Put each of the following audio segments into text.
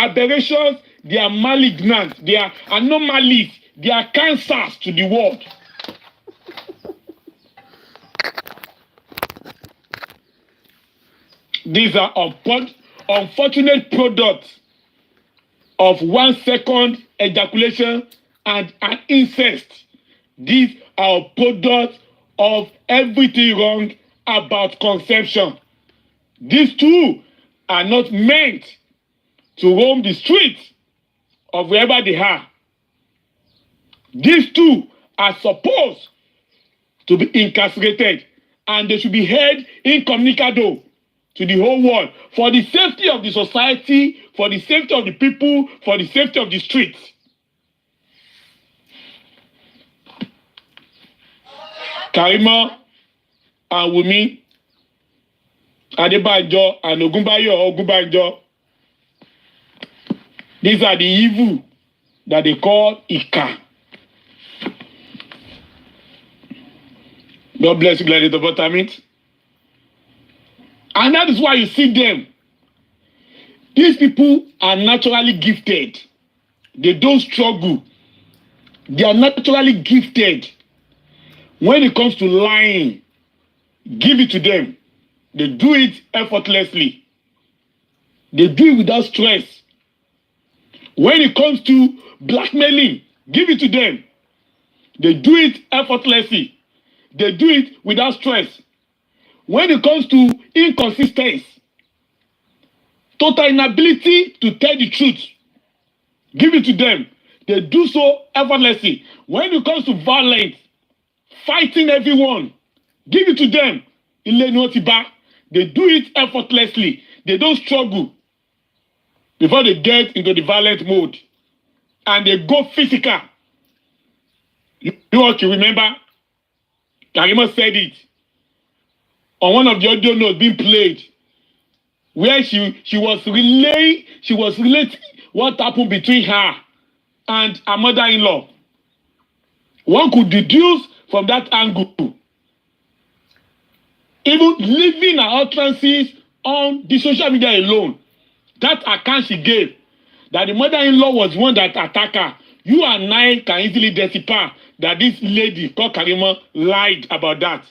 aberrations, they are malignant, they are anomalies, they are cancers to the world. These are unfortunate products of 1 second ejaculation and an incest. These are products of everything wrong about conception. These two are not meant to roam the streets of wherever they are. These two are supposed to be incarcerated, and they should be held incommunicado to the whole world for the safety of the society, for the safety of the people, for the safety of the streets. Karimot and Wummi, Adebanjo and Ogunbanjo, these are the evil that they call Ika. God bless you, Gladiator Bottomit. And that is why you see them. These people are naturally gifted. They don't struggle. They are naturally gifted. When it comes to lying, give it to them. They do it effortlessly. They do it without stress. When it comes to blackmailing, give it to them. They do it effortlessly. They do it without stress. When it comes to inconsistency, total inability to tell the truth, give it to them. They do so effortlessly. When it comes to violence, fighting everyone, give it to them. They do it effortlessly. They don't struggle before they get into the violent mode. And they go physical. You remember? Karimot said it on one of the audio notes being played, where she was relating what happened between her and her mother-in-law. One could deduce from that angle, even leaving her utterances on the social media alone, that account she gave, that the mother-in-law was one that attacked her. You and I can easily decipher that this lady called Karimot lied about that.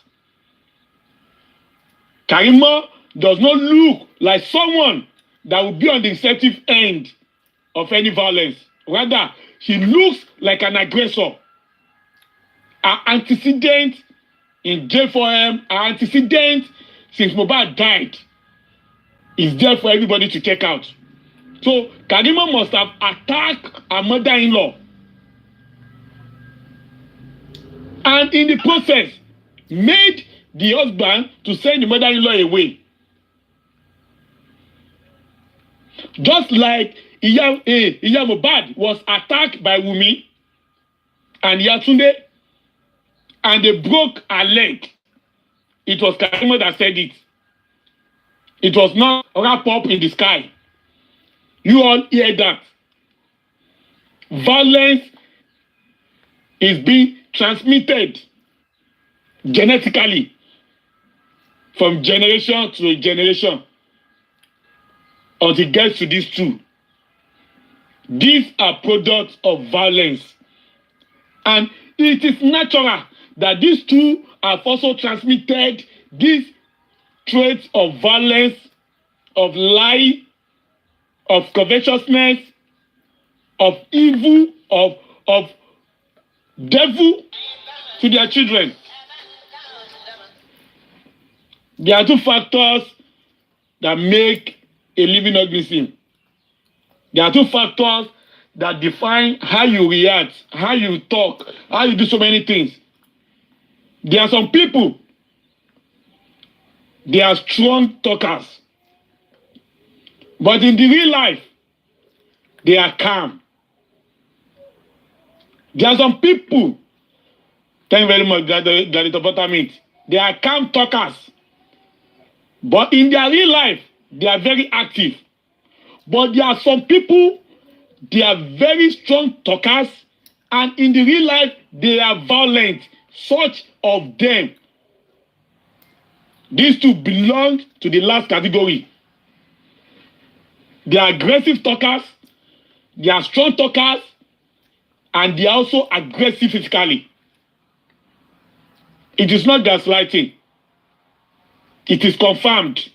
Karimot does not look like someone that would be on the receptive end of any violence. Rather, she looks like an aggressor. Her antecedent in J4M, her antecedent since Mohbad died, is there for everybody to check out. So Karimot must have attacked her mother-in-law, and in the process made the husband to send the mother-in-law away. Just like Iya Mohbad was attacked by Wummi and Tunde, and they broke her leg. It was Karimot that said it. It was not wrapped up in the sky. You all hear that. Violence is being transmitted genetically from generation to generation until it gets to these two. These are products of violence. And it is natural that these two have also transmitted these traits of violence, of lie, of covetousness, of evil, of devil to their children. There are two factors that make a living organism. There are two factors that define how you react, how you talk, how you do so many things. There are some people, they are strong talkers. But in the real life, they are calm. There are some people, thank you very much, Gladiator Bottomit. They are calm talkers. But in their real life, they are very active. But there are some people, they are very strong talkers, and in the real life, they are violent. Such of them. These two belong to the last category. They are aggressive talkers, They are strong talkers and they are also aggressive physically. It is not gaslighting. It is confirmed.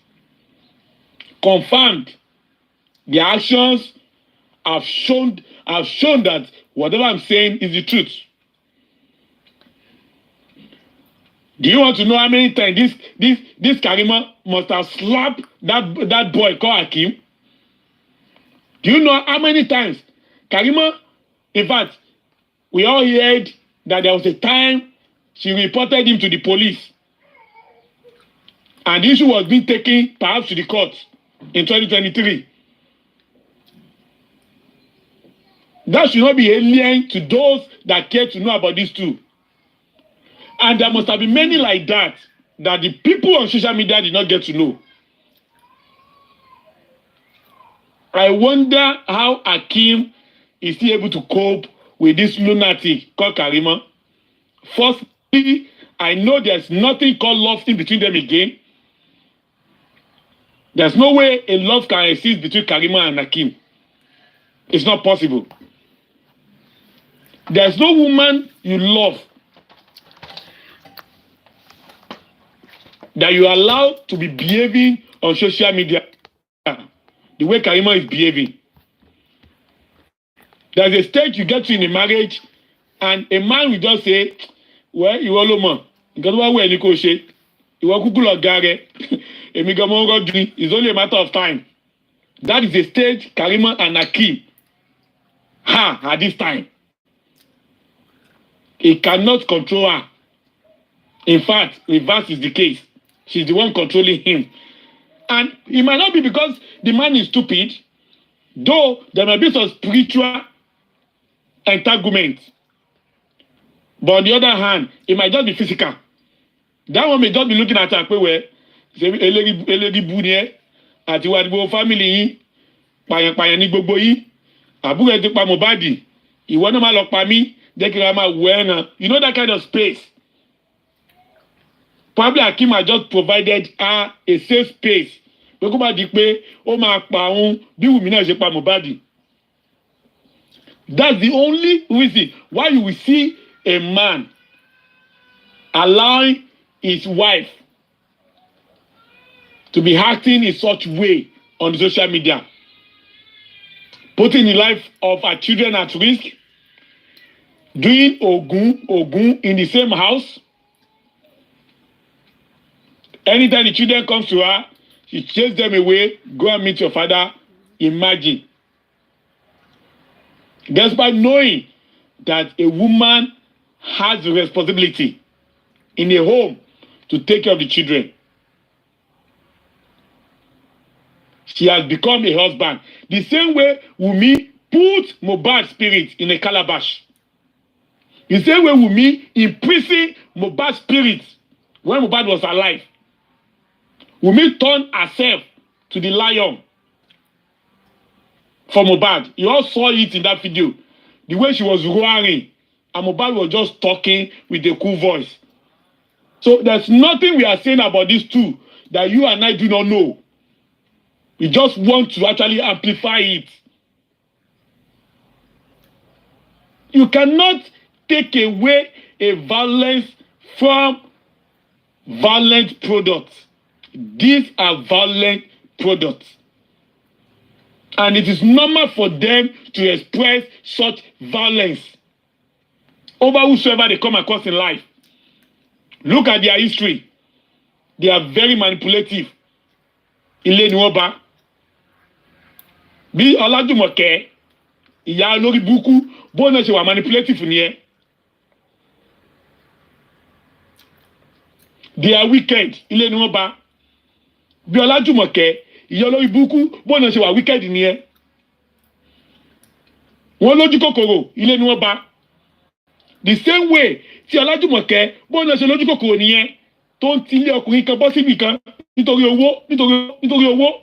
Confirmed. Their actions have shown that whatever I'm saying is the truth. Do you want to know how many times this Karimot must have slapped that boy called Hakim? Do you know how many times Karimot, in fact, we all heard that there was a time she reported him to the police. And the issue was being taken perhaps to the court in 2023. That should not be alien to those that care to know about these two. And there must have been many like that the people on social media did not get to know. I wonder how Hakim is still able to cope with this lunatic called Karimot. Firstly, I know there's nothing called love thing between them again. There's no way a love can exist between Karimot and Hakim. It's not possible. There's no woman you love that you allow to be behaving on social media the way Karimot is behaving. There's a stage you get to in a marriage and a man will just say, well, you all know, because what way you go say, you want to gare, it's only a matter of time. That is the stage Karimot and Hakim at this time. He cannot control her. In fact, reverse is the case. She's the one controlling him. And it might not be because the man is stupid, though there may be some spiritual entanglement. But on the other hand, it might just be physical. That one may just be looking at her where àti wà gbogbo family yín pàyànpàyàn ní gbogbo yín àbúrò ẹ ti pa Mohbad ìwọ náà má lọ pa mí jẹ́ kí ra máa wọ ẹran. You know that kind of space. Probably Hakim has just provided her a safe space pé kó má di pé ó máa pa òun bí Wummi náà ṣe pa Mohbad. That's the only reason why you will see a man allowing his wife to be acting in such way on the social media, putting the life of her children at risk, doing ogun in the same house. Anytime the children comes to her, she chases them away. Go and meet your father. Imagine. Despite knowing that a woman has a responsibility in a home to take care of the children, she has become a husband. The same way Wummi put Mohbad's spirit in a calabash. The same way Wummi imprisoned Mohbad's spirit when Mohbad was alive. Wummi turned herself to the lion for Mohbad. You all saw it in that video. The way she was roaring and Mohbad was just talking with a cool voice. So there's nothing we are saying about these two that you and I do not know. We just want to actually amplify it. You cannot take away a violence from violent products. These are violent products. And it is normal for them to express such violence over whosoever they come across in life. Look at their history. They are very manipulative. Ilé ni wọ́n bá. Bí Olajoke, ìyá olórí burúkú, bó náà ṣe wà manipulative nìyẹn. They are wicked. Ilé ni wọ́n bá. Bí Olajoke, ìyá olórí burúkú, bó náà ṣe wà wicked nìyẹn. Wọ́n lójú kòkòrò, ilé ni wọ́n bá. The same way tí Olajoke, bó náà ṣe lójú kòkòrò nìyẹn, tó ń tilé ọkùnrin kan bọ́ síbì kan nítorí owó.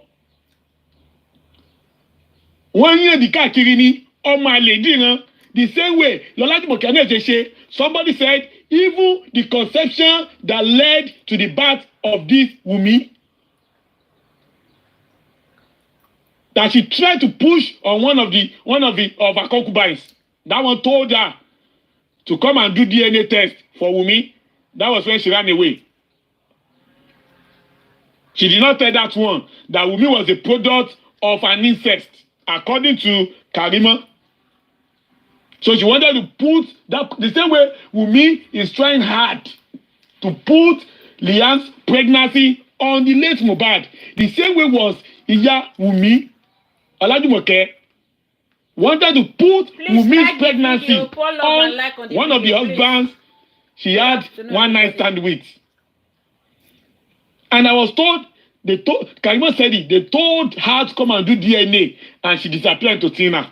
Wọ́n yín èdè káàkiri ní ọmọ àlè dìran. The same way Olajoke náà ṣe ṣe. Somebody said even the conception that led to the birth of this Wummi, that she tried to push on one of her concubines. That one told her to come and do DNA test for Wummi. That was when she ran away. She did not tell that one that Wummi was a product of an incest, according to Karimot. So she wanted to put that the same way Wummi is trying hard to put Liam's pregnancy on the late Mohbad. The same way was Iya Wummi, Olajoke, wanted to put Wummi's pregnancy on one of the husbands she had one night stand with. And I was told, Karimot said it, they told her to come and do DNA, and she disappeared into Tina.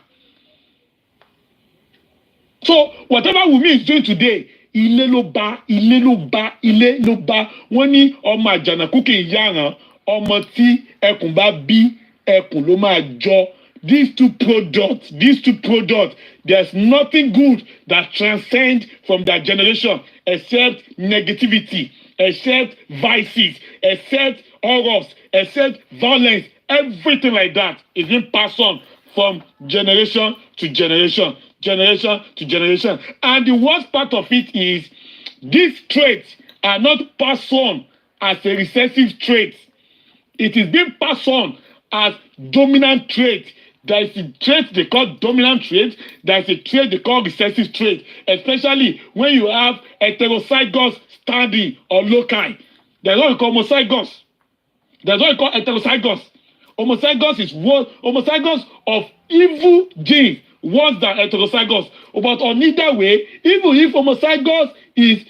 So whatever Wummi is doing today, ilé ló bá, ilé ló bá, ilé ló bá. Wọ́n ní ọmọ àjànàkú kì í yáran, ọmọ tí ẹkùn bá bí, ẹkùn ló máa jọ. These two products, there's nothing good that transcends from that generation except negativity, except vices, except horrors, except violence. Everything like that is being passed on from generation to generation. Generation to generation. And the worst part of it is these traits are not passed on as a recessive trait. It is being passed on as dominant trait. There is a trait they call dominant trait. There is a trait they call recessive trait, especially when you have heterozygous standing or loci. There's what we call homozygous. There's what we call heterozygous. Homozygous is what homozygous of evil genes worse than heterozygous. But on either way, even if homozygous is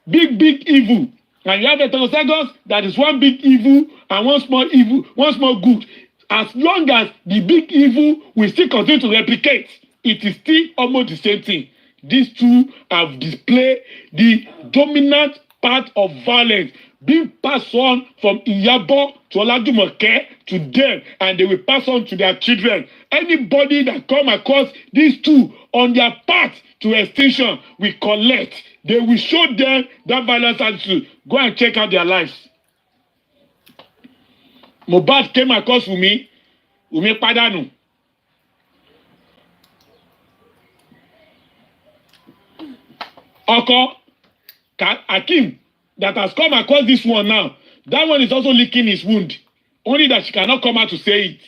big evil, and you have heterozygous that is one big evil and one small good, as long as the big evil will still continue to replicate, it is still almost the same thing. These two have displayed the dominant part of violence being passed on from Iyabo to Olajoke to them, and they will pass on to their children. Anybody that come across these two on their path to extinction will collect. They will show them that violence attitude. Go and check out their lives. Mohbad came across Wummi pàdánù. Ọkọ Akim that has come across this one now, that one is also licking his wound. Only that she cannot come out to say it.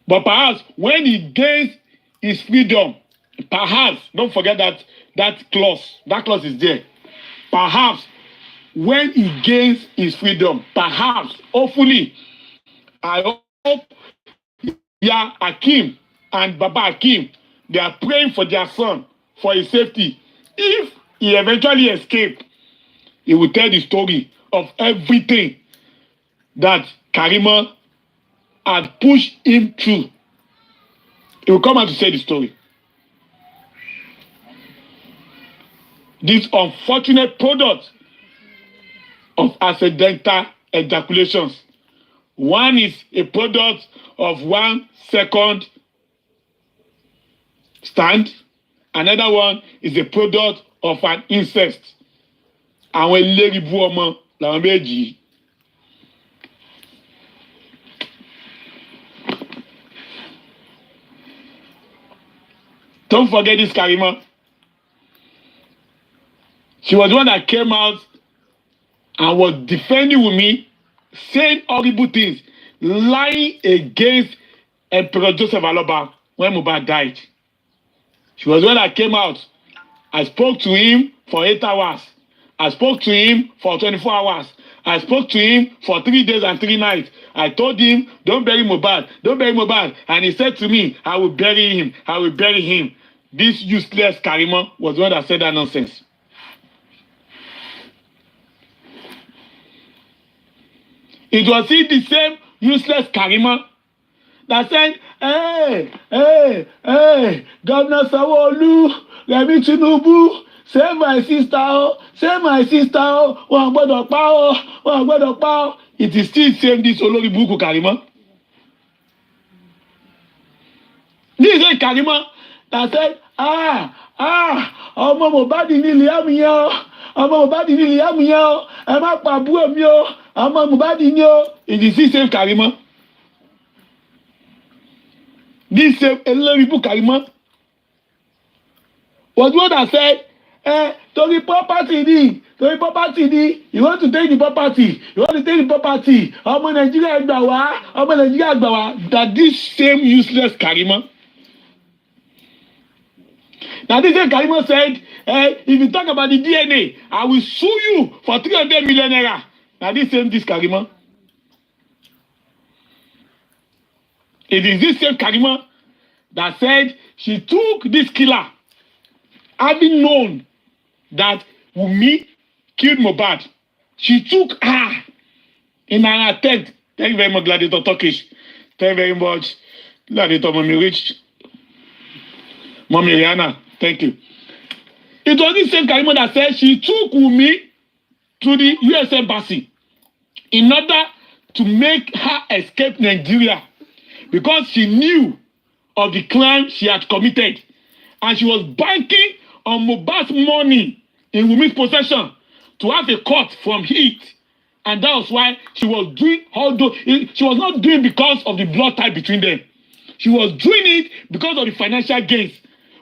But perhaps when he gains his freedom, perhaps, don't forget that clause. That clause is there. Perhaps when he gains his freedom, perhaps, hopefully, I hope Akim and Baba Akim, they are praying for their son, for his safety. If he eventually escaped, he will tell the story of everything that Karimot had pushed him through. He will come out to say the story. This unfortunate product of accidental ejaculations. One is a product of 1 second stand. Another one is a product of an incest. Àwọn eléribú ọmọ làwọn méjì. Don't forget this Karimot. She was the one that came out and was defending Wummi, saying horrible things, lying against Emperor Joseph Aloba when Mohbad died. She was the one that came out. I spoke to him for 8 hours. I spoke to him for 24 hours. I spoke to him for 3 days and 3 nights. I told him, don't bury Mohbad, don't bury Mohbad. And he said to me, I will bury him, I will bury him. This useless Karimot was the one that said that nonsense. It was the same useless Karimot that said, hey, Governor Sanwo-Olu, Remi Tinubu, save my sister, save my sister, wọ́n gbọ́dọ̀ pa ọ́, wọ́n gbọ́dọ̀ pa ọ́. It is still saying this olórí burúkú Karimot. This is a Karimot that said, ọmọ Mohbad ní Liam yẹn o, ọmọ Mohbad ní Liam yẹn o, ẹ má pa àbúrò mi o, ọmọ Mohbad ní o. It is still same Karimot. This same 11 people Karimot was one that said, to the property, you want to take the property, Ọmọ Nàìjíríà gbà wá, that this same useless Karimot. Now this same Karimot said, if you talk about the DNA, I will sue you for 300 million naira. Now this Karimot. It is this same Karimot that said she took this killer, having known that Wummi killed Mohbad. She took her in an attempt. Thank you very much, Gladiator Turkish. Thank you very much, Gladiator Mommy Rich. Mommy Rihanna, thank you. It was this same Karimot that said she took Wummi to the US Embassy in order to make her escape Nigeria because she knew of the crime she had committed. And she was banking on Mohbad's money in Wummi's possession to have a cut from it. And that was why she was doing, although she was not doing because of the blood tie between them. She was doing it because of the financial gains,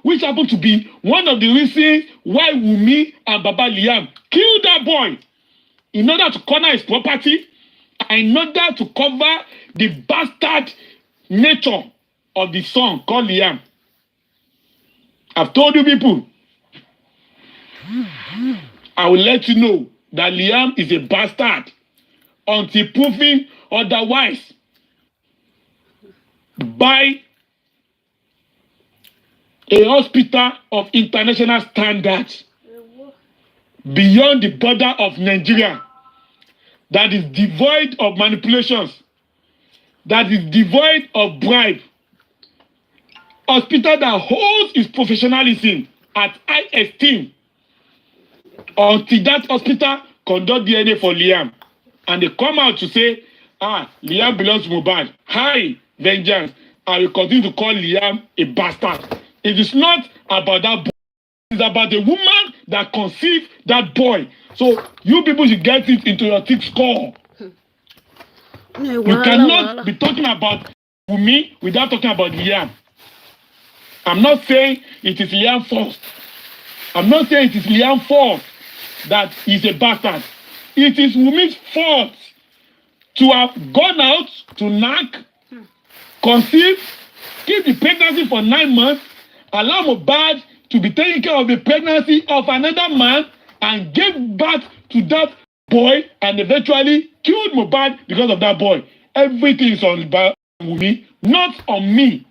which happened to be one of the reasons why Wummi and Baba Liam killed that boy in order to corner his property and in order to cover the bastard nature of the son called Liam. I've told you people, I will let you know that Liam is a bastard until proven otherwise by a hospital of international standards beyond the border of Nigeria that is devoid of manipulations, that is devoid of bribe. Hospital that holds its professionalism at high esteem until that hospital conduct DNA for Liam. And they come out to say, Liam belongs to Mohbad. Hi, vengeance. I will continue to call Liam a bastard. It is not about that boy. It's about the woman that conceived that boy. So you people should get it into your thick skull. You cannot be talking about Wummi without talking about Liam. I'm not saying it is Liam's fault. I'm not saying it is Liam's fault that he's a bastard. It is Wummi's fault to have gone out to knock, conceive, keep the pregnancy for 9 months, allow Mohbad to be taking care of the pregnancy of another man and gave birth to that boy and eventually killed Mohbad because of that boy. Everything is on Wummi, not on me.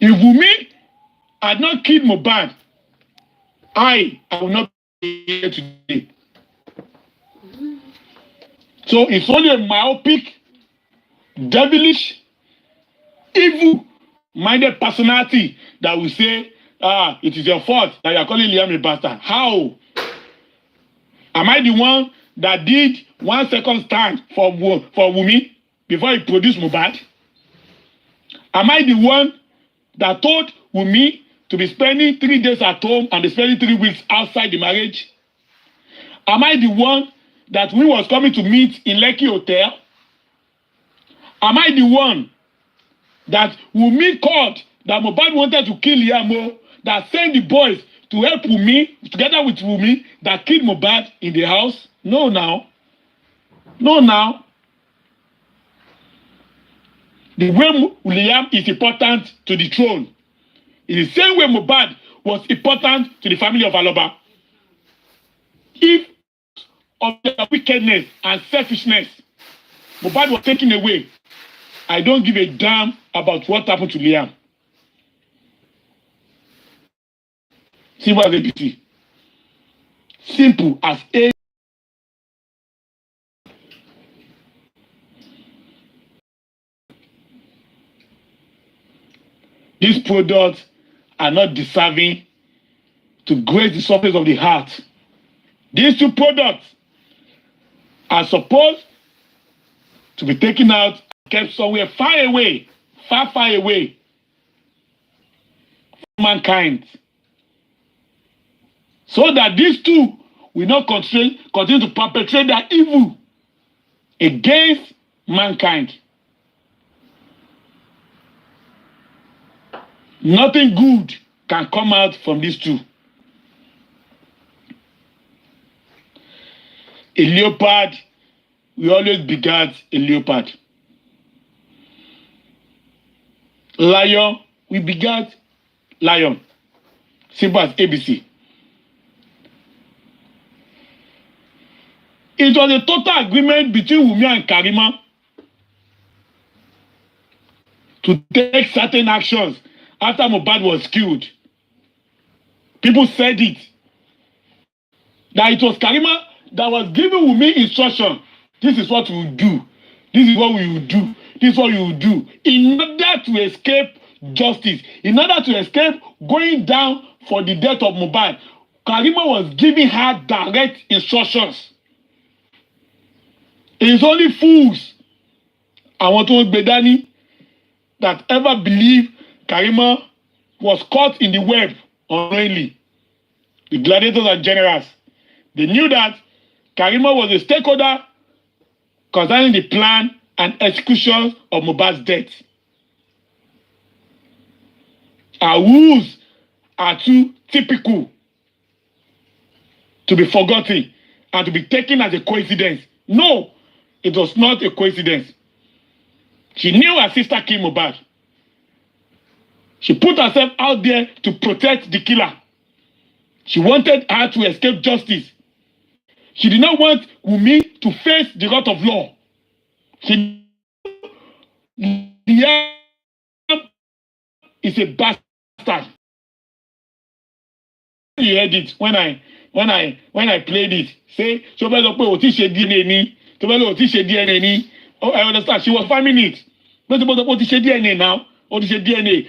If Wummi had not killed Mohbad, I will not be here today. So it's only a myopic, devilish, evil-minded personality that will say, it is your fault that you are calling Liam a bastard. How? Am I the one that did 1 second stand for Wummi before he produced Mohbad? Am I the one that told Wummi to be spending 3 days at home and be spending 3 weeks outside the marriage? Am I the one that we was coming to meet in Lekki Hotel? Am I the one that Wummi called that Mohbad wanted to kill Liam, that sent the boys to help Wummi, together with Wummi, that killed Mohbad in the house? No, now. No, now. The way Liam is important to the throne, in the same way Mohbad was important to the family of Aloba. If of their wickedness and selfishness, Mohbad was taken away, I don't give a damn about what happened to Liam. Simple as ABC. Simple as A. These products are not deserving to grace the surface of the heart. These 2 products are supposed to be taken out and kept somewhere far away, far away from mankind. So that these 2 will not continue to perpetrate their evil against mankind. Nothing good can come out from these two. A leopard, we always begat a leopard. Lion, we begat lion. Simple as ABC. It was a total agreement between Wummi and Karimot to take certain actions after Mohbad was killed. People said it. That it was Karimot that was giving Wummi instruction. This is what we will do. This is what we will do. This is what you will do. In order to escape justice, in order to escape going down for the death of Mohbad, Karimot was giving her direct instructions. It is only fools, I want to Bedani, that ever believe Karimot was caught in the web unknowingly. The gladiators and generals, they knew that Karimot was a stakeholder concerning the plan and execution of Mohbad's death. Our rules are too typical to be forgotten and to be taken as a coincidence. No, it was not a coincidence. She knew her sister killed Mohbad. She put herself out there to protect the killer. She wanted her to escape justice. She did not want Wummi to face the wrath of law. She is a bastard. You heard it when I played it. Say, so DNA ni. DNA ni. Oh, I understand. She was farming it. But DNA now. DNA.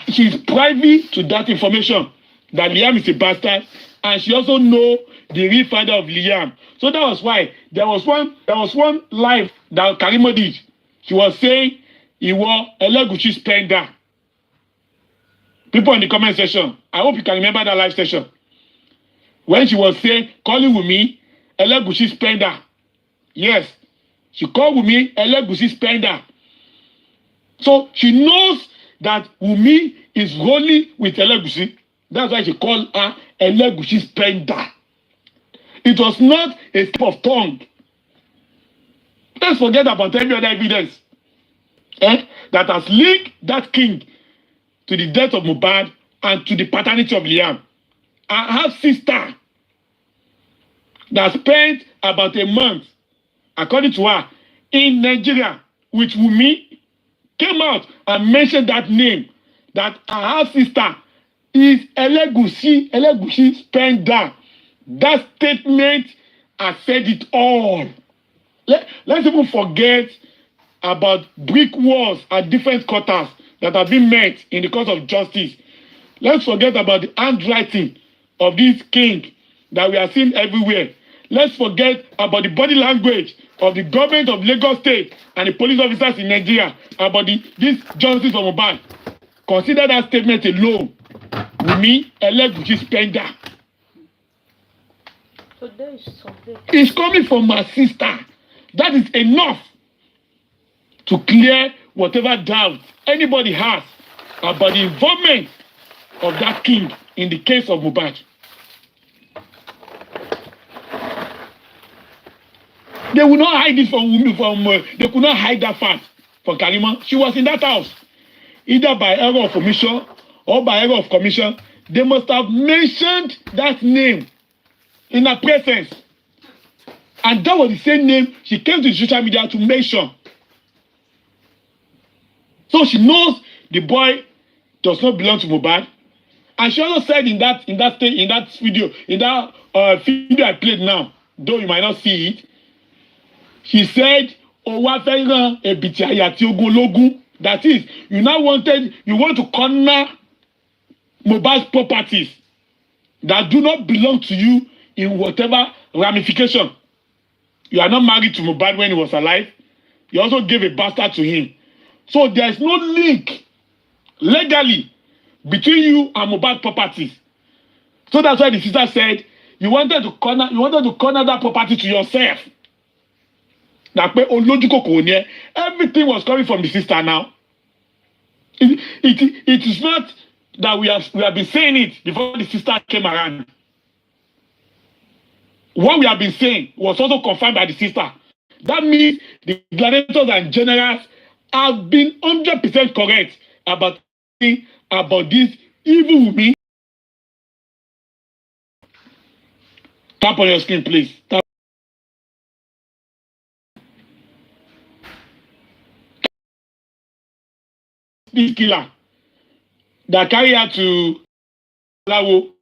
She's privy to that information that Liam is a bastard, and she also know the real father of Liam. So that was why there was one live that Karimot did. She was saying he was Elegushi spender. People in the comment section, I hope you can remember that live session. When she was saying, calling Wummi Elegushi spender. Yes, she called Wummi Elegushi spender. So she knows that Wummi is rolling with Elegushi. That's why she called her Elegushi spender. It was not a slip of tongue. Let's forget about every other evidence that has linked that king to the death of Mohbad and to the paternity of Liam. I have sister that spent about a month, according to her, in Nigeria with Wummi, came out and mentioned that name, that her half sister is Elegushi spender. That statement has said it all. Let's even forget about brick walls at different quarters that have been met in the course of justice. Let's forget about the handwriting of this king that we are seeing everywhere. Let's forget about the body language of the government of Lagos State and the police officers in Nigeria about this justice of Mohbad. Consider that statement alone. Wummi Elegushi spender. So there is something. It's coming from my sister. That is enough to clear whatever doubt anybody has about the involvement of that king in the case of Mohbad. They will not hide it from Wummi. They could not hide that fact from Karimot. She was in that house, either by error of omission or by error of commission. They must have mentioned that name in her presence, and that was the same name she came to the social media to mention. So she knows the boy does not belong to Mohbad, and she also said in that video I played now, though you might not see it. She said, that is, you want to corner Mohbad's properties that do not belong to you in whatever ramification. You are not married to Mohbad when he was alive. You also gave a bastard to him. So there is no link legally between you and Mohbad properties. So that's why the sister said you wanted to corner that property to yourself. That pe olójúkòkòrò ni ẹ́. Everything was coming from the sister now. It is not that we have been saying it before the sister came around. What we have been saying was also confirmed by the sister. That means the gladiators and generals have been 100% correct about this evil Wummi. Tap on your screen, please. Tap. This killer that carry her to Lawo.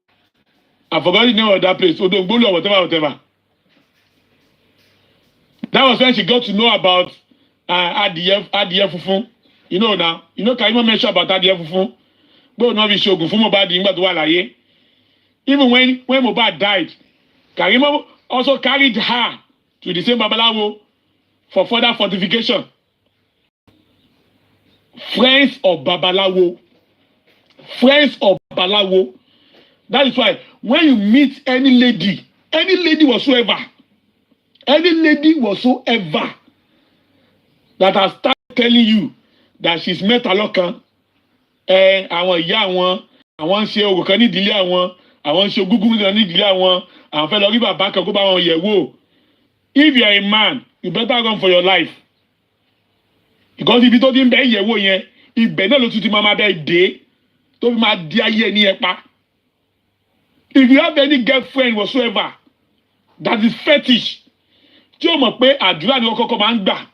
I forgot the name of that place. Odogbolu or whatever. That was when she got to know about Adìẹ funfun. You know now. You know Karimot mentioned about Adìẹ funfun. But no be ṣoògùn fún Mohbad nígbà tó wà láyé. Even when Mohbad died, Karimot also carried her to the same Babalawo for further fortification. Friends of Babalawo. Friends of Babalawo. That is why when you meet any lady whatsoever that has started telling you that she's met alokan, àwọn ìyá àwọn ń ṣe òwò kan ní ìdílé àwọn ń ṣe ogúngún kan ní ìdílé àwọn fẹ́ lọ rí bàbá kan kó bá wọn yẹ̀ wò. If you are a man, you better run for your life. Because ibi tó ti ń bẹ yẹ̀ wò yẹn, ibẹ̀ náà ló tún ti máa bẹ dé tó fi máa di ayé ẹni ẹ pa. If you have any girlfriend whatsoever that is fetish, tí o mọ̀ pé àdúrà ni wọ́n kọ́kọ́ máa ń gbà.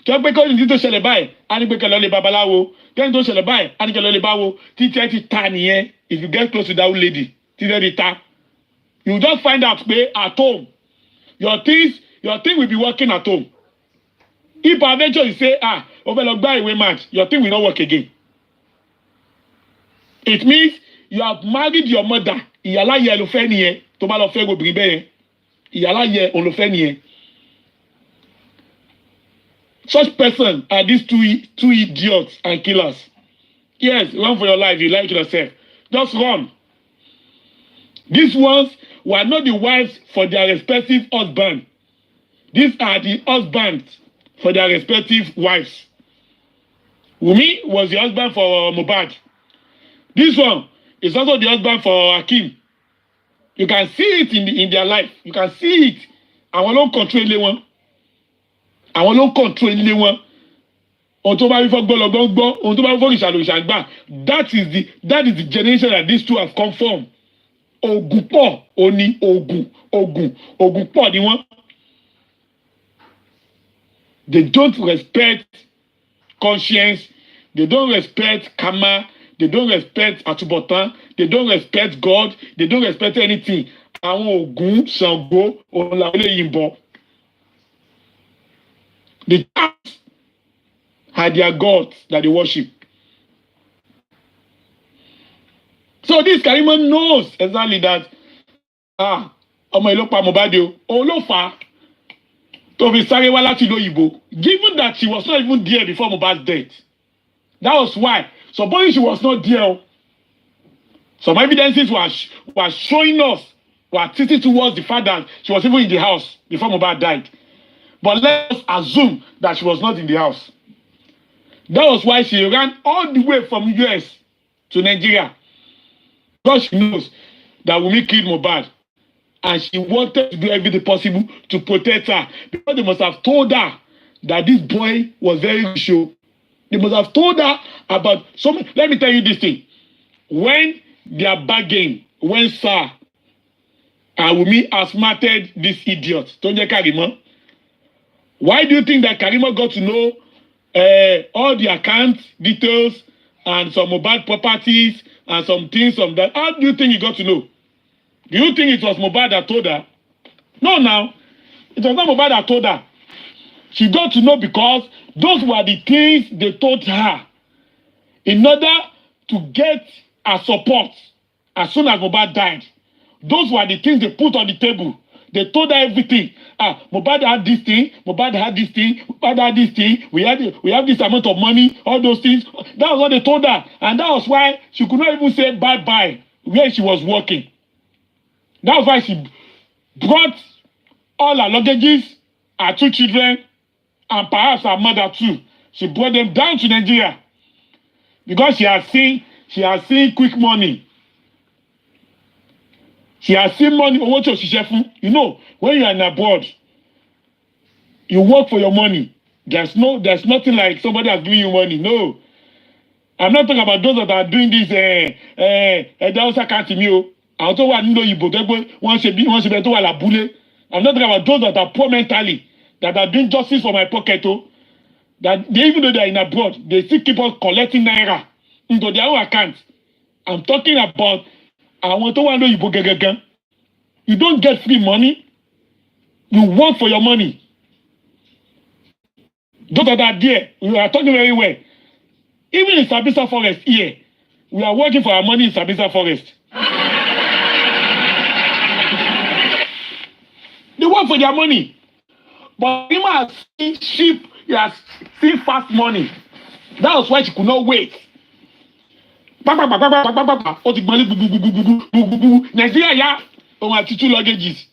Tí wọ́n pé kọ́ ní tó ṣẹlẹ̀ báyìí, á ní pé kẹ́ lọ lè babaláwo. Kẹ́ni tó ṣẹlẹ̀ báyìí, á ní kẹ́ lọ lè báwo. Títí ẹ ti ta nìyẹn. If you get close to that lady, títí ẹ ti ta. You just find out pé at home, your thing will be working at home. If eventually you say, o fẹ́ lọ gbá ìwé match, your thing will not work again. It means you have married your mother. Ìyáláyé ló fẹ́ nìyẹn tó bá lọ fẹ́ obìnrin bẹ́ẹ̀ yẹn. Ìyáláyé òun ló fẹ́ nìyẹn. Such person are these two idiots and killers. Yes, run for your life. You like yourself. Just run. These ones were not the wives for their respective husbands. These are the husbands for their respective wives. Wummi was the husband for Mohbad. This one is also the husband for Hakim. You can see it in their life. You can see it. Àwọn ló ń control ilé wọn. Àwọn ló ń control ilé wọn. Ohun tó bá rí fọ́ gbọ́ gbọ́. Ohun tó bá rí fọ́ ìṣàlò ìṣàgbà. That is the generation that these two have come from. Ogun pọ̀ òní ogun pọ̀ ni wọ́n. They don't respect conscience. They don't respect karma. They don't respect àtúbọ̀tán. They don't respect God. They don't respect anything. Àwọn Ògún, Ṣàngó, òun làwọn eléyìí ń bọ. The church are their gods that they worship. So this Karimot knows exactly that ọmọ ìlú pa Mohbad o, òun ló fà á tó fi sáré wá láti ìlú òyìnbó. Given that she was not even there before Mohbad's death. That was why. Supposing she was not there, some evidences were showing us, were tilting towards the fact that she was even in the house before Mohbad died. But let's assume that she was not in the house. That was why she ran all the way from US to Nigeria. Because she knows that Wummi killed Mohbad. And she wanted to do everything possible to protect her. Because they must have told her that this boy was very sure. They must have told her about something. Let me tell you this thing. When their bargain went sour, and Wummi outsmarted this idiot, Tunde Karimot, why do you think that Karimot got to know all the account details and some Mohbad properties and some things from that? How do you think he got to know? Do you think it was Mohbad that told her? No, now. It was not Mohbad that told her. She got to know because those were the things they told her in order to get her support as soon as Mohbad died. Those were the things they put on the table. They told her everything. Mohbad had this thing, Mohbad had this thing, Mohbad had this thing, we have this amount of money, all those things. That was what they told her. And that was why she could not even say bye-bye where she was working. That was why she brought all her luggages, her two children, and perhaps her mother too. She brought them down to Nigeria because she has seen quick money. She has seen money. You know, when you are in abroad, you work for your money. There's nothing like somebody has given you money. No. I'm not talking about those that are doing this Dausa Kantimio. I'm talking about I'm not talking about those that are poor mentally, that are doing justice for my pocket. That they, even though they're in abroad, they still keep on collecting naira into their own account. I'm talking about you don't get free money. You work for your money. Those that are there, we are talking very well. Even in Sabisa Forest here, we are working for our money in Sabisa Forest. They work for their money. But Rima has seen sheep, he has seen fast money. That was why she could not wait. Nigeria, yeah, on our 2 luggages.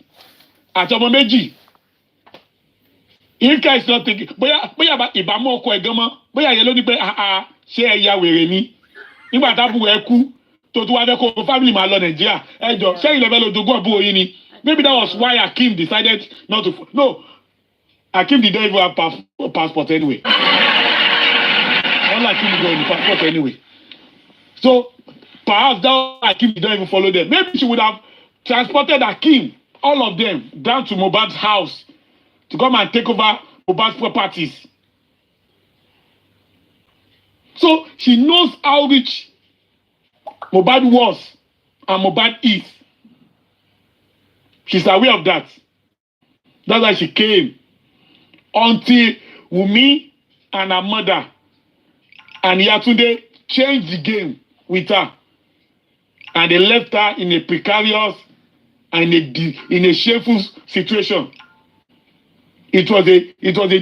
At ọmọ méjì. If guys not taking, bóyá ìbámu ọkọ ẹ̀gánmọ́, bóyá yẹ ló ní pé ṣé ẹ̀yà wèrè ni. Nígbà tábù ẹ kú, tó tún wá fẹ́ kó family máa lọ Nàìjíríà. Ẹ jọ, ṣé ilẹ̀ fẹ́ lo jogún àbúrò yín ni? Maybe that was why Akim decided not to. No, Akim didn't even have passport anyway. All Akim got the passport anyway. So perhaps that Akim didn't even follow them. Maybe she would have transported Akim, all of them, down to Mohbad's house to come and take over Mohbad's properties. So she knows how rich Mohbad was and Mohbad is. She's aware of that. That's why she came. Until Wummi and her mother and Tunde changed the game with her. And they left her in a precarious and in a shameful situation. It was a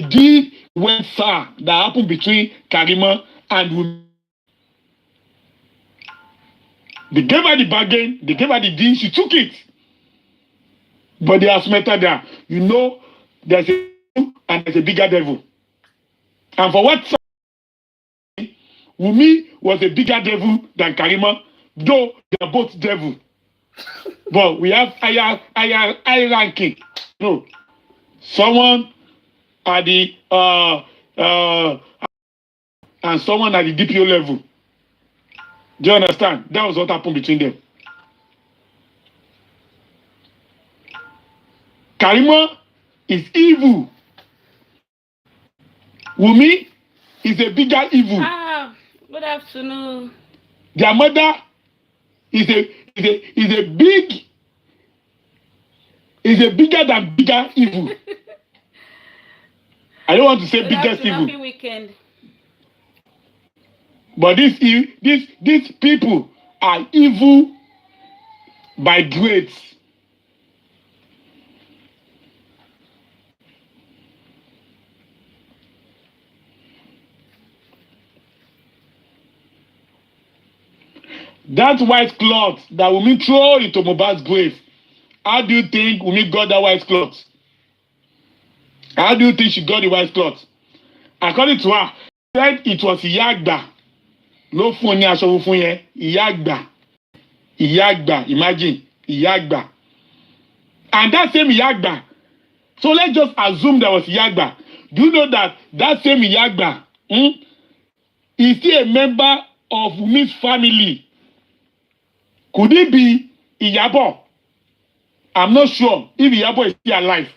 deed went far that happened between Karimot and Wummi. They gave her the bargain, they gave her the deal, she took it. But they have met her there. You know, there's a and there's a bigger devil. And for what Wummi was a bigger devil than Karimot, though they are both devil. But we have higher ranking. No. Someone at the and someone at the DPO level. Do you understand? That was what happened between them. Karimot is evil. Wummi is a bigger evil. Good afternoon. Their mother is a bigger than bigger evil. I don't want to say biggest evil. Happy weekend. But these people are evil by grades. That white cloth that Wummi throw into Mohbad's grave, how do you think Wummi got that white cloth? How do you think she got the white cloth? According to her, she said it was Iyagba. No phone aṣọ funfun yẹn, Iyagba, imagine, Iyagba. And that same Iyagba, so let's just assume there was Iyagba. Do you know that same Iyagba is still a member of Wummi's family? Could it be Iyabo? I'm not sure if Iyabo is still alive.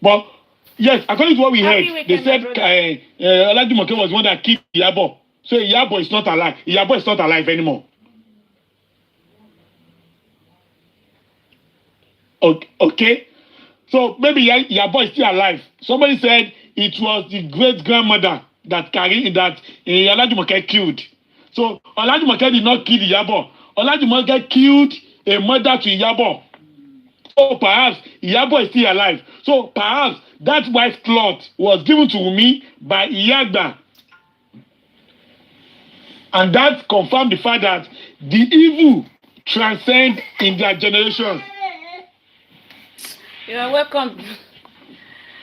But yes, according to what we heard, they said Olajoke was the one that killed Iyabo. So Iyabo is not alive. Iyabo is not alive anymore. Okay. So maybe Iyabo is still alive. Somebody said it was the great grandmother that Olajoke killed. So Olajoke did not kill Iyabo. Olajoke killed a mother to Iyabo. So perhaps Iyabo is still alive. So perhaps that white cloth was given to Wummi by Iyagba. And that confirmed the fact that the evil transcend in their generations. You are welcome.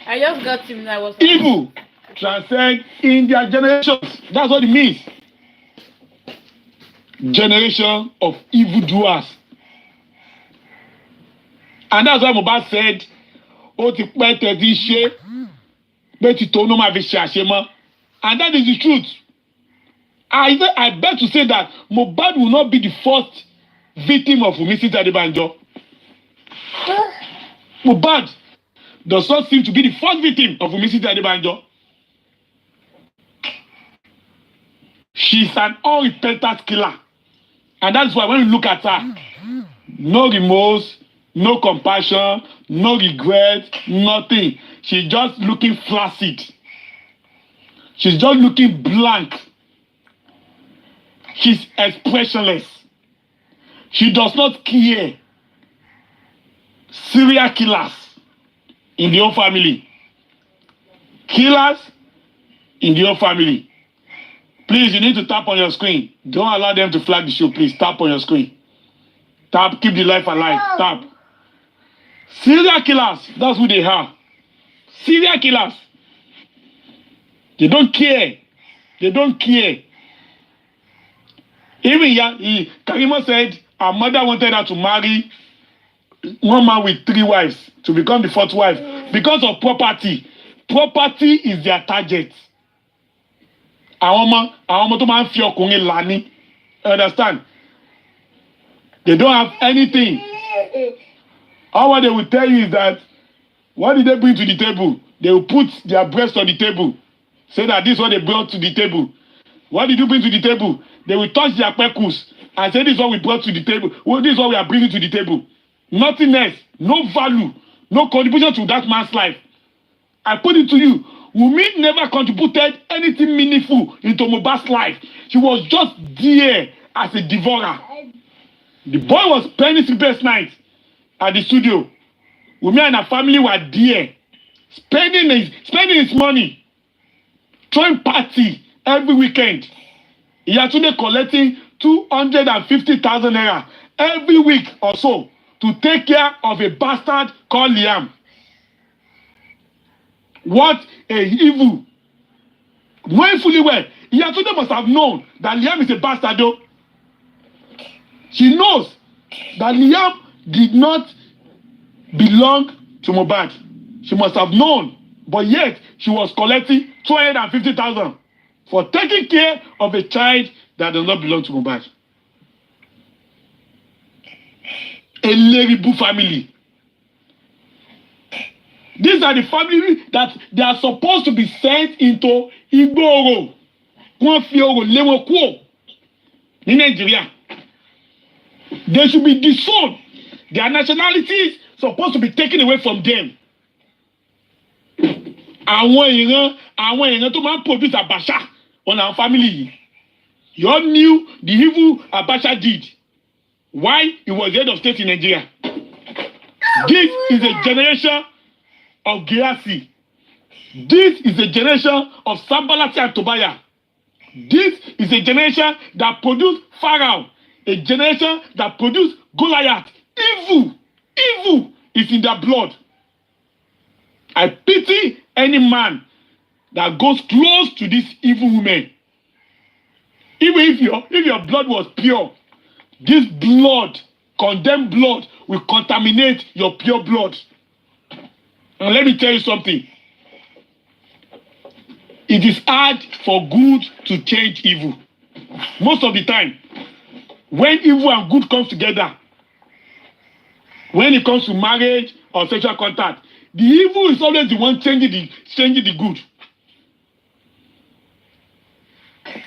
I just got him. I was Evil transcend in their generations. That's what it means. Generation of evildoers. And that's why Mohbad said, "O ti pẹ́ tẹ́ ti ṣe, pé ti tó no máa fi ṣe àṣemọ́." And that is the truth. I bet to say that Mohbad will not be the first victim of Wummi Adebanjo. Mohbad does not seem to be the first victim of Wummi Adebanjo. She's an unrepentant killer. And that's why when you look at her, no remorse, no compassion, no regret, nothing. She's just looking flaccid. She's just looking blank. She's expressionless. She does not care. Serial killers in the whole family. Killers in the whole family. Please, you need to tap on your screen. Don't allow them to flag the show. Please tap on your screen. Tap, keep the life alive. Tap. Serial killers, that's who they are. Serial killers. They don't care. They don't care. Even Karimot said her mother wanted her to marry one man with 3 wives to become the 4th wife because of property. Property is their target. Àwọn ọmọ tó máa ń fi ọkùnrin là ní. Understand? They don't have anything. All what they will tell you is that, what did they bring to the table? They will put their breast on the table. Say that this is what they brought to the table. What did you bring to the table? They will touch their peckles and say this is what we brought to the table. Well, this is what we are bringing to the table. Nothing else. No value. No contribution to that man's life. I put it to you. Wummi never contributed anything meaningful into Mohbad's life. She was just there as a devourer. The boy was spending his best night at the studio. Wummi and her family were there, spending his money, throwing party every weekend. He had Tunde collecting 250,000 naira every week or so to take care of a bastard called Liam. What a evil. Knowing fully well, Tunde must have known that Liam is a bastard though. She knows that Liam did not belong to Mohbad. She must have known, but yet she was collecting 250,000 for taking care of a child that does not belong to Mohbad. A Leribu family. These are the family that they are supposed to be sent into Igboro. Wọ́n fi ọ̀rọ̀ lé wọn kúrò ní Nigeria. They should be disowned. Their nationalities supposed to be taken away from them. Àwọn èèyàn tó máa ń produce Abacha on our family. You all knew the evil Abacha did. Why he was the head of state in Nigeria. This is a generation of Giasi. This is a generation of Sambalati and Tobaya. This is a generation that produced Pharaoh. A generation that produced Goliath. Evil is in their blood. I pity any man that goes close to this evil woman. Even if your blood was pure, this blood, condemned blood, will contaminate your pure blood. And let me tell you something. It is hard for good to change evil. Most of the time, when evil and good comes together, when it comes to marriage or sexual contact, the evil is always the one changing the good.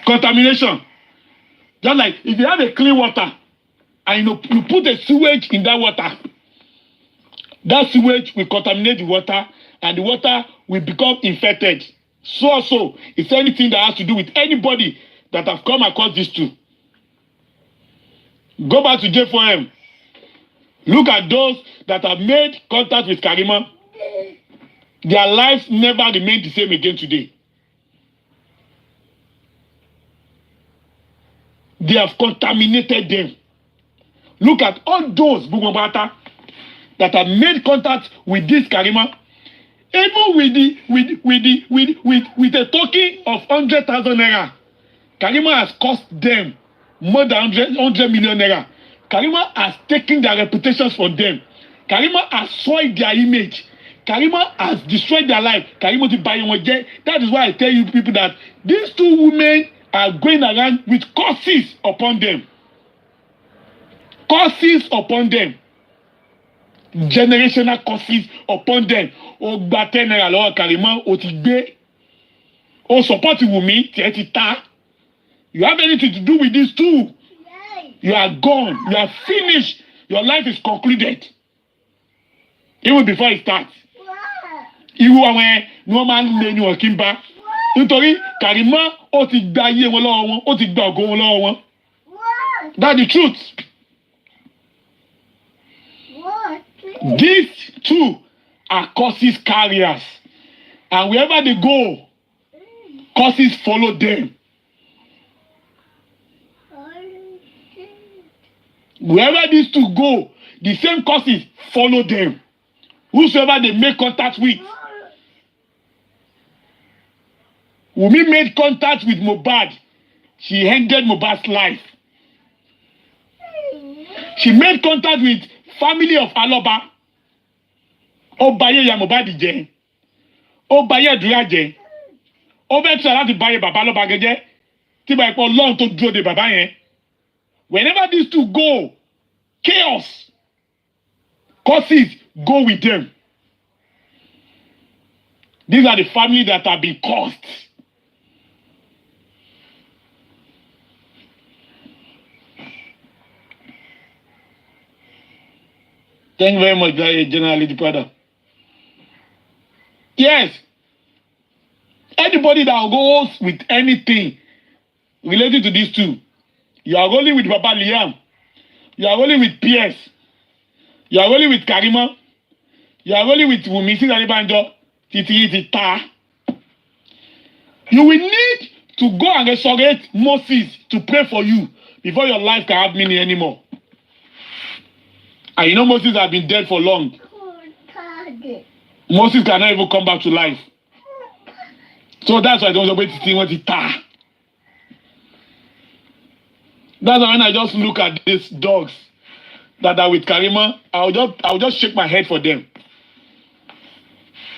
Contamination. Just like if you have a clean water and you put a sewage in that water, that sewage will contaminate the water and the water will become infected. So it's anything that has to do with anybody that have come across these two. Go back to J4M. Look at those that have made contact with Karimot. Their lives never remain the same again today. They have contaminated them. Look at all those Bugobata that have made contact with this Karimot. Even with a token of 100,000 naira, Karimot has cost them more than 100 million naira. Karimot has taken their reputations from them. Karimot has soiled their image. Karimot has destroyed their life. Karimot is buying one jet. That is why I tell you people that these two women are going around with curses upon them. Curses upon them. Generational curses upon them. O gba 10 naira lọ́wọ́ Karimot, o ti gbé. O support Wummi, tiẹ̀ ti ta. You have anything to do with these two? You are gone. You are finished. Your life is concluded. Even before it starts. Irú àwọn ẹ ni wọ́n máa ń lé ní wọn kí n bá. Nítorí Karimot ó ti gba ayé wọn lọ́wọ́ wọn, ó ti gba ògo wọn lọ́wọ́ wọn. That's the truth. These two are curses carriers. And wherever they go, curses follow them. Wherever these two go, the same curses follow them. Whosoever they make contact with. Wummi made contact with Mohbad. She ended Mohbad's life. She made contact with family of Aloba. Ó bayé ya Mohbad jẹ́. Ó bayé àdúrà jẹ́. Ó fẹ́ try láti bayé bàbá Aloba jẹ́. Tí bá ipò Ọlọ́run tó dúró de bàbá yẹn. Whenever these two go, chaos, curses go with them. These are the families that have been cursed. Thank you very much, General Lady Prada. Yes. Anybody that goes with anything related to these two, you are rolling with Baba Liam, you are rolling with PS, you are rolling with Karimot, you are rolling with Wummi Sinabanjo, Titi Ta. You will need to go and resurrect Moses to pray for you before your life can have meaning anymore. And you know Moses has been dead for long. Moses cannot even come back to life. So that's why I don't wait to see what it ta. That's why when I just look at these dogs that are with Karimot, I'll just shake my head for them.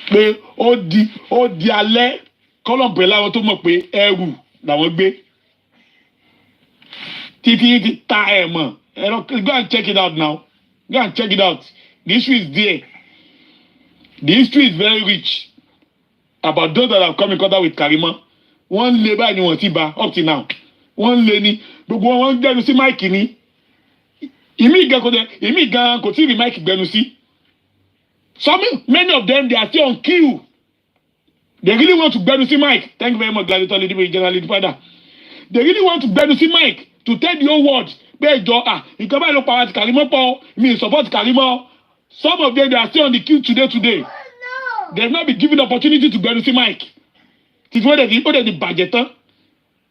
Pé ó di alẹ́ kọ́lọ̀ umbrella wọn tó mọ̀ pé ẹrù làwọn gbé. Títí ti ta ẹ̀ mọ̀. Go and check it out now. Go and check it out. The history is there. The history is very rich about those that have come in contact with Karimot. One lé báyìí ni wọ́n ti bá up till now. One lé ní gbogbo wọn gbẹnu sí máìkì ní. Ìmí gan kò tí ì rí máìkì gbẹnu sí. Many of them, they are still on queue. They really want to gbẹnu sí mic. Thank you very much, Gladiator Lady General Father. They really want to gbẹnu sí mic to tell the whole world. Bẹ́ẹ̀ jọ nǹkan báyìí ló pa àti Karimot pọ̀ mi support Karimot. Some of them, they are still on the queue today. They have not been given the opportunity to gbẹnu sí mic. It's where they budget.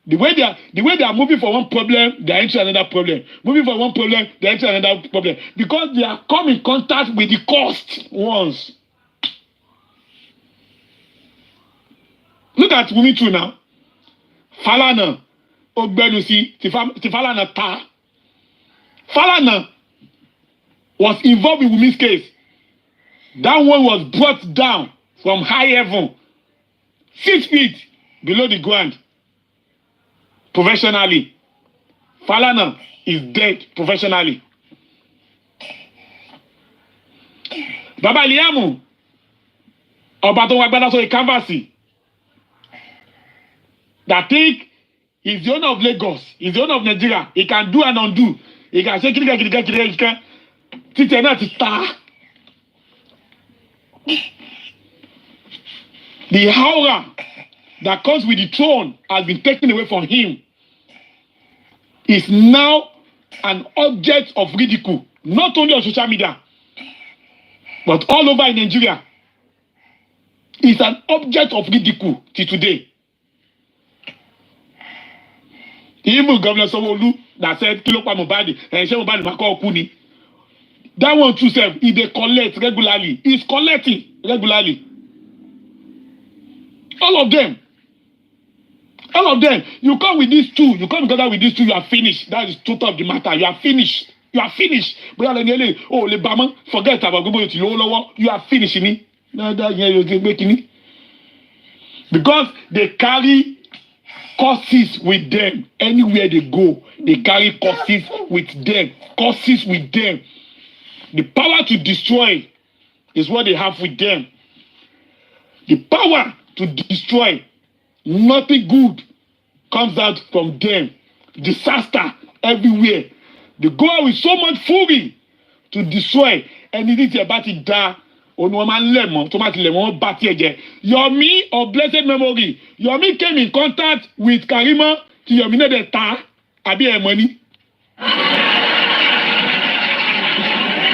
The way they are moving from one problem, they are into another problem. Moving from one problem, they are into another problem. Because they are come in contact with the cost ones. Look at Wummi too now. Falana, Ogbenusi, Falana Ta. Falana was involved in Wummi's case. That one was brought down from high heaven, 6 feet below the ground. Professionally. Falana is dead professionally. Baba Liamu, Ọba tó wá gbádá sórí canvas, that think he's the owner of Lagos, he's the owner of Nigeria, he can do and undo. He can say kìdìkà, títẹ̀ náà ti ta. The aura that comes with the throne has been taken away from him. Is now an object of ridicule, not only on social media, but all over in Nigeria. It's an object of ridicule till today. Even Governor Sanwo-Olu that said, Kilo pa Mohbad, and Ṣé Mohbad ma kọ́ ọkú ni. That one too self, if they collect regularly, he's collecting regularly. All of them. All of them. You come with these two. You come together with these two. You are finished. That is total of the matter. You are finished. You are finished. Oh, le bama. Forget about going to low. You are finished. Because they carry curses with them. Anywhere they go, they carry curses with them. Curses with them. The power to destroy is what they have with them. The power to destroy. Nothing good comes out from them. Disaster everywhere. They go out with so much fury to destroy. And it is about it that Yomi of blessed memory. Yomi came in contact with Karimot to Yomi de ta abi money.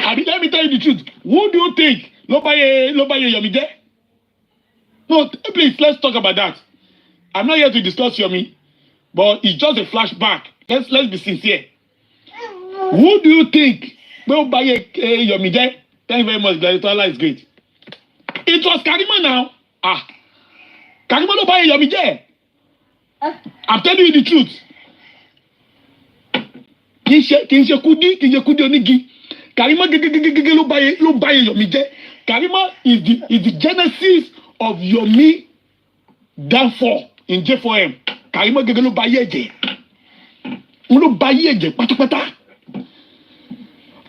Abi, let me tell you the truth. Who do you think? Lobaye Yomi de? No, please, let's talk about that. I'm not here to discuss Yomi, but it's just a flashback. Let's be sincere. Who do you think will buy Yomi de? Thank you very much, guys. Allah is great. It was Karimot now. Karimot no buy Yomi de. I'm telling you the truth. Kinse kudi onigi. Karimot lo buy Yomi de. Karimot is the genesis of Yomi downfall in J4M. Karimot lo buy eje. Lo buy eje pátápátá.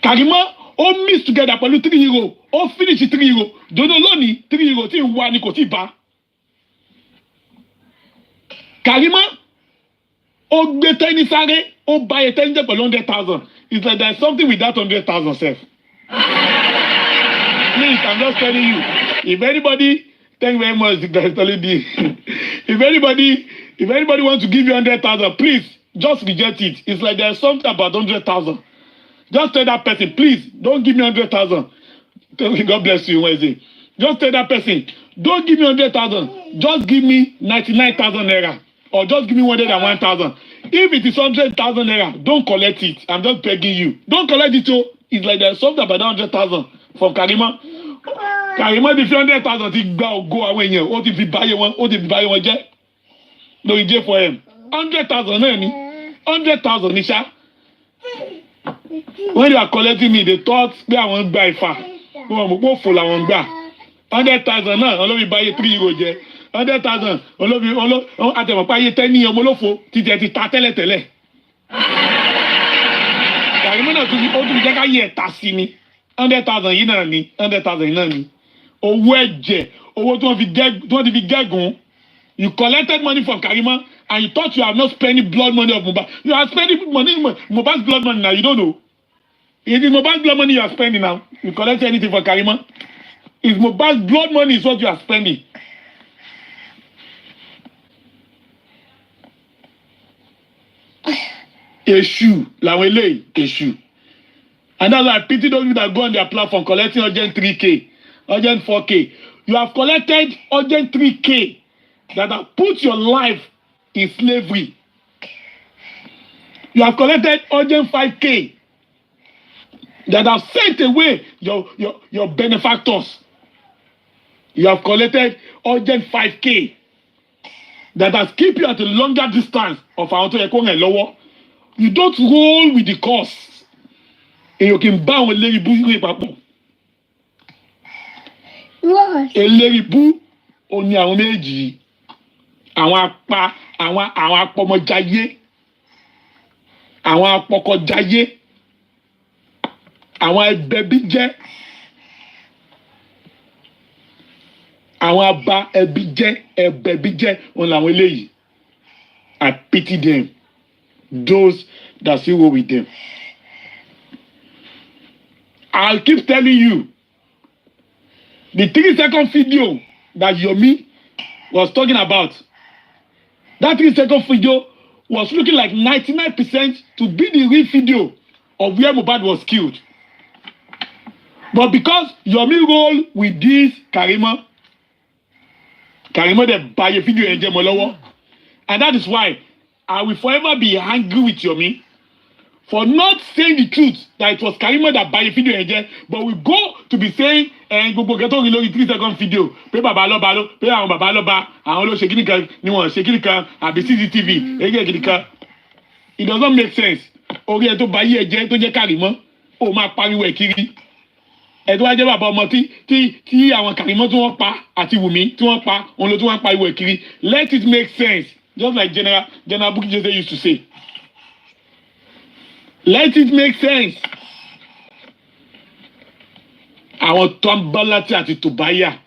Karimot all mix together pẹ̀lú 3 euro. All finish 3 euro. Dono lónìí 3 euro tí wà ní kò tí bá. Karimot ó gbé tẹ́ni sáré ó buy a tẹ́ni jẹ́ pẹ̀lú 100,000. It's like there's something with that 100,000 self. Please, I'm just telling you. If anybody, thank you very much, guys. If anybody wants to give you 100,000, please just reject it. It's like there's something about 100,000. Just tell that person, please don't give me 100,000. God bless you, Wednesday. Just tell that person, don't give me 100,000. Just give me 99,000 naira, or just give me 101,000. If it is 100,000 naira, don't collect it. I'm just begging you. Don't collect it too. It's like there's something about 100,000 from Karimot. Karimot the 100,000 ti go away here. What if he buy one? What if he buy one jet? No, he jet for him. 100,000 naira. 100,000 nisha. When they are collecting me, they thought they are one buy far. Go full of one buy. 100,000 now. Only buy 3 euro jet. 100,000. Only at the buy 10 euro molofo. Ti ta tele. Karimot na to be jaka ye tasi ni. 100,000 yìí náà ni 100,000 yìí náà ni owó ẹ̀jẹ̀ owó tí wọ́n fi gẹ́gùn. You collected money from Karimot and you thought you are not spending blood money of Mohbad. You are spending money, Mohbad's blood money now. You don't know. It is Mohbad's blood money you are spending now. You collect anything from Karimot? It's Mohbad's blood money is what you are spending. Èṣù làwọn eléyìí èṣù. And that's why I pity those people that go on their platform collecting urgent 3K, urgent 4K. You have collected urgent 3K that have put your life in slavery. You have collected urgent 5K that have sent away your benefactors. You have collected urgent 5K that has kept you at a longer distance of our lower. You don't roll with the cost. You can bow a lady boo papọ̀. Eléribú oní àwọn méjì. Àwọn apọmọjayé. Àwọn apọkọjayé. Àwọn ẹbẹbíjẹ́. Àwọn aba ẹbẹbíjẹ́ on làwọn eléyìí. I pity them. Those that still go with them. I'll keep telling you. The 3-second video that Yomi was talking about. That 3-second video was looking like 99% to be the real video of where Mohbad was killed. But because Yomi roll with this Karimot they buy a video and Jemolowo. And that is why I will forever be angry with Yomi for not saying the truth that it was Karimot that buy a video again, but we go to be saying gbogbo nǹkan tó rí lórí 3-second video pé bàbá lọ́ba ló pé àwọn bàbá lọ́ba àwọn ló ṣe kíní kan ni wọ́n ṣe kíní kan àbí CCTV èyí kíní kan it doesn't make sense orí ẹ tó bá yí ẹ jẹ́ tó jẹ́ Karimot ó máa pariwo ẹ̀ kiri ẹ tó wá jẹ́ bàbá ọmọ tí àwọn Karimot tí wọ́n pa àti Wummi tí wọ́n pa òun ló tí wọ́n pariwo ẹ̀ kiri let it make sense just like General Bukky Jesse used to say let it make sense. Àwọn Tombalati àti Tobaya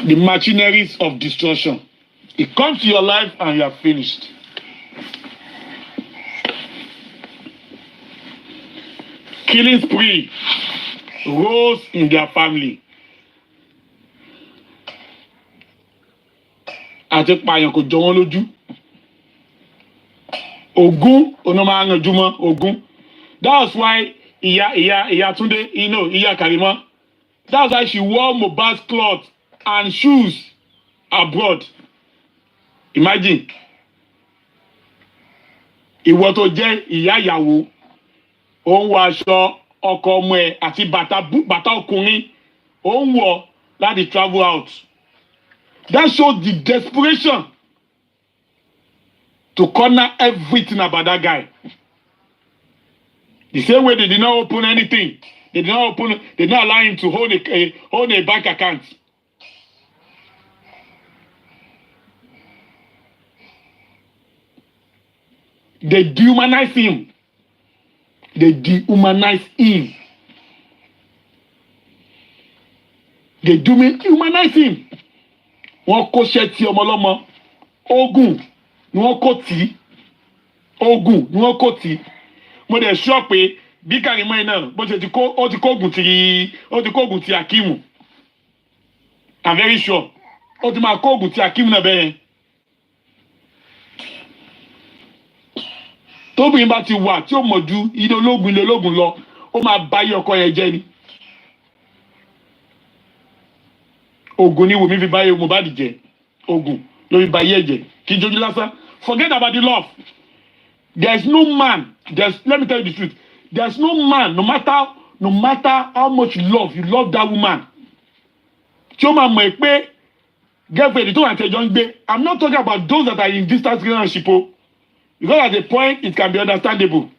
the machineries of destruction it comes to your life and you are finished. Killing spree rose in their family. Àti pààyàn kò jọ wọ́n lójú. Ogun onomanojuma Ogun. That's why Iya Tunde, Iya Karimot. That's why she wore Mohbad's clothes and shoes abroad. Imagine. Ìwọ tó jẹ́ ìyá ìyàwó, ó ń wọ aṣọ ọkọ ọmọ ẹ̀ àti bàtà ọkùnrin, ó ń wọ̀ láti travel out. That shows the desperation to corner everything about that guy. The same way they did not open anything. They did not allow him to hold a bank account. They dehumanize him. They dehumanize him. They dehumanize him. Wọ́n kó ṣẹ́tì ọmọlọ́mọ. Ogun ni wọ́n kó tì. Ogun ni wọ́n kó tì. Mo dẹ̀ sọ pé bí Karimot náà bó ṣe ti kó ogun ti Akimu. I'm very sure. Ó ti máa kó ogun ti Akimu náà bẹ́ẹ̀. Tóbìnrin bá ti wà tí ó mọ̀ ju ilé ológun lọ, ó máa bá yí ọkọ yẹn jẹ́ ni. Ogun ni Wummi fi bá yí Mohbad jẹ́. Ogun ló fi bá yí ẹ̀jẹ̀. Kí jojú lásán. Forget about the love. There's no man. Let me tell you the truth. There's no man, no matter how much you love that woman. Tí ó máa mọ̀ pé girlfriend tó wà tẹ́jọ́ ń gbé. I'm not talking about those that are in distance relationship. Because at a point, it can be understandable.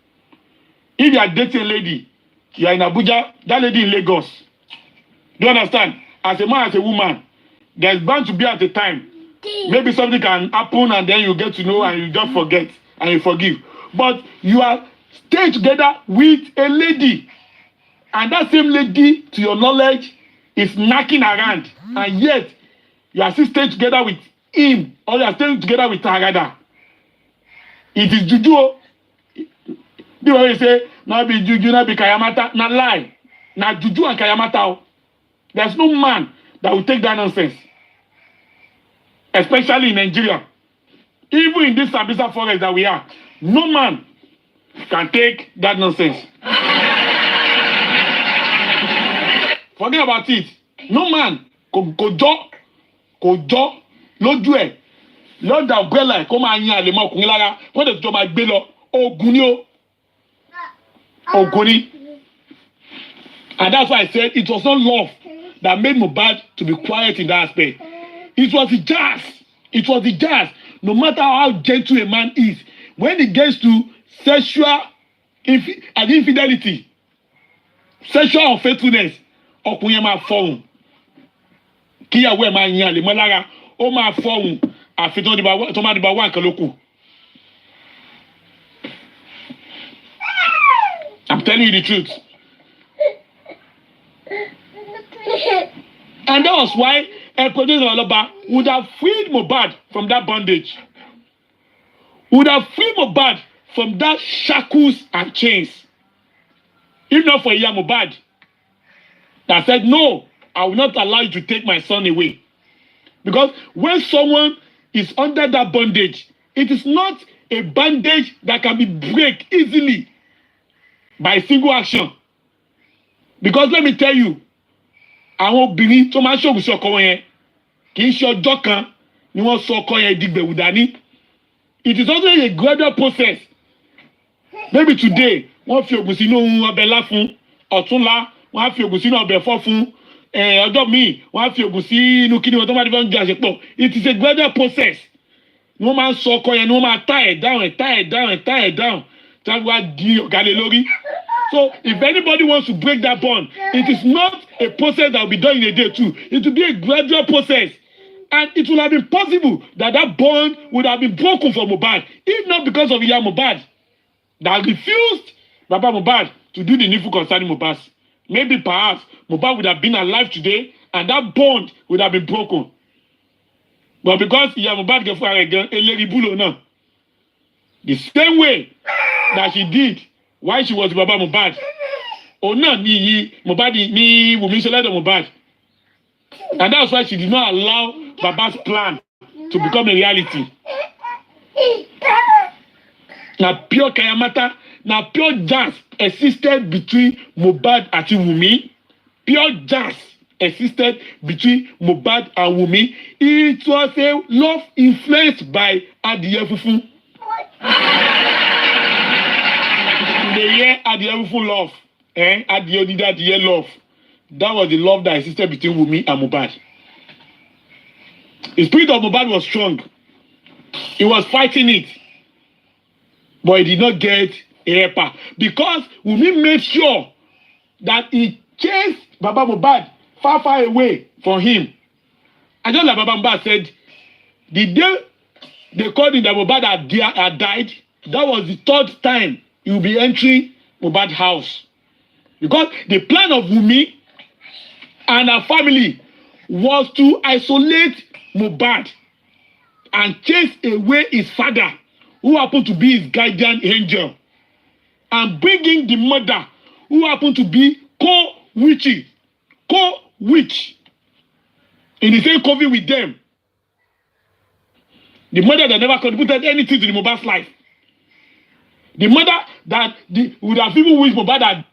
If you are dating a lady, you are in Abuja, that lady in Lagos. Do you understand? As a man, as a woman, there's bound to be at a time. Maybe something can happen and then you get to know and you just forget and you forgive. But you are staying together with a lady. And that same lady, to your knowledge, is knocking around. And yet, you are still staying together with him. Or you are staying together with her rather. It is juju. The way you say, not be juju, not be kayamata, not lie. Not juju and kayamata. There's no man that will take that nonsense. Especially in Nigeria. Even in this Sambisa forest that we are, no man can take that nonsense. Forget about it. No man kò jọ lójú ẹ̀. Lord the umbrella kó máa yan àlè mọ́ ọkùnrin lára wọ́n dẹ̀ tó máa gbé lọ ogun ni ó ogun ni. And that's why I said it was not love that made Mohbad to be quiet in that aspect. It was the jazz. It was the jazz. No matter how gentle a man is, when it gets to sexual and infidelity, sexual unfaithfulness, ọkùnrin máa fọhùn. Kíyàwó ẹ̀ máa yan àlè mọ́ lára ó máa fọhùn. Àfi tó máa dìbò wá nǹkan ló kù. I'm telling you the truth. And that was why Ekodun Oloba would have freed Mohbad from that bondage. Would have freed Mohbad from that shackles and chains. If not for Iya Mohbad that said, no, I will not allow you to take my son away. Because when someone is under that bondage, it is not a bandage that can be break easily by single action. Because let me tell you, àwọn obìnrin tó máa ń ṣògùn sí ọkọ wọn yẹn kì í ṣe ọjọ́ kan ni wọ́n sọ ọkọ yẹn di gbẹ̀wù dání. It is also a gradual process. Maybe today wọ́n fi ògùn sínú ọbẹ̀ lá fún ọ̀túnla wọ́n á fi ògùn sínú ọbẹ̀ fọ́ fún ọjọ́ míì wọ́n á fi ògùn sínú kíni wọn tó máa di fún àṣepọ̀. It is a gradual process. Wọ́n máa ń sọ ọkọ yẹn ni wọ́n máa tie it down tí wọ́n wá di ọ̀gá lé lórí. So if anybody wants to break that bond, it is not a process that will be done in a day too. It will be a gradual process. And it would have been possible that that bond would have been broken for Mohbad, if not because of Iya Mohbad that refused Baba Mohbad to do the needful concerning Mohbad. Maybe perhaps Mohbad would have been alive today and that bond would have been broken. But because Iya Mohbad gave her again, the same way that she did while she was with Baba Mohbad, ni Wummi Seledo Mohbad. And that's why she did not allow Baba's plan to become a reality. Now pure Kayamata, now pure jazz existed between Mohbad and Wummi. Pure jazz existed between Mohbad and Wummi. It was a love influenced by Adiye Fufu. The year Adiye Fufu love, Adiye did Adiye love. That was the love that existed between Wummi and Mohbad. The spirit of Mohbad was strong. He was fighting it. But he did not get a helper. Because Wummi made sure that he chased Baba Mohbad far away from him. And just like Baba Mohbad said, the day they called him that Mohbad had died, that was the third time he will be entering Mohbad's house. Because the plan of Wummi and her family was to isolate Mohbad and chase away his father, who happened to be his guardian angel, and bring in the mother, who happened to be co-witch in the same coven with them. The mother that never contributed anything to the Mohbad's life. The mother that would have even wished Mohbad had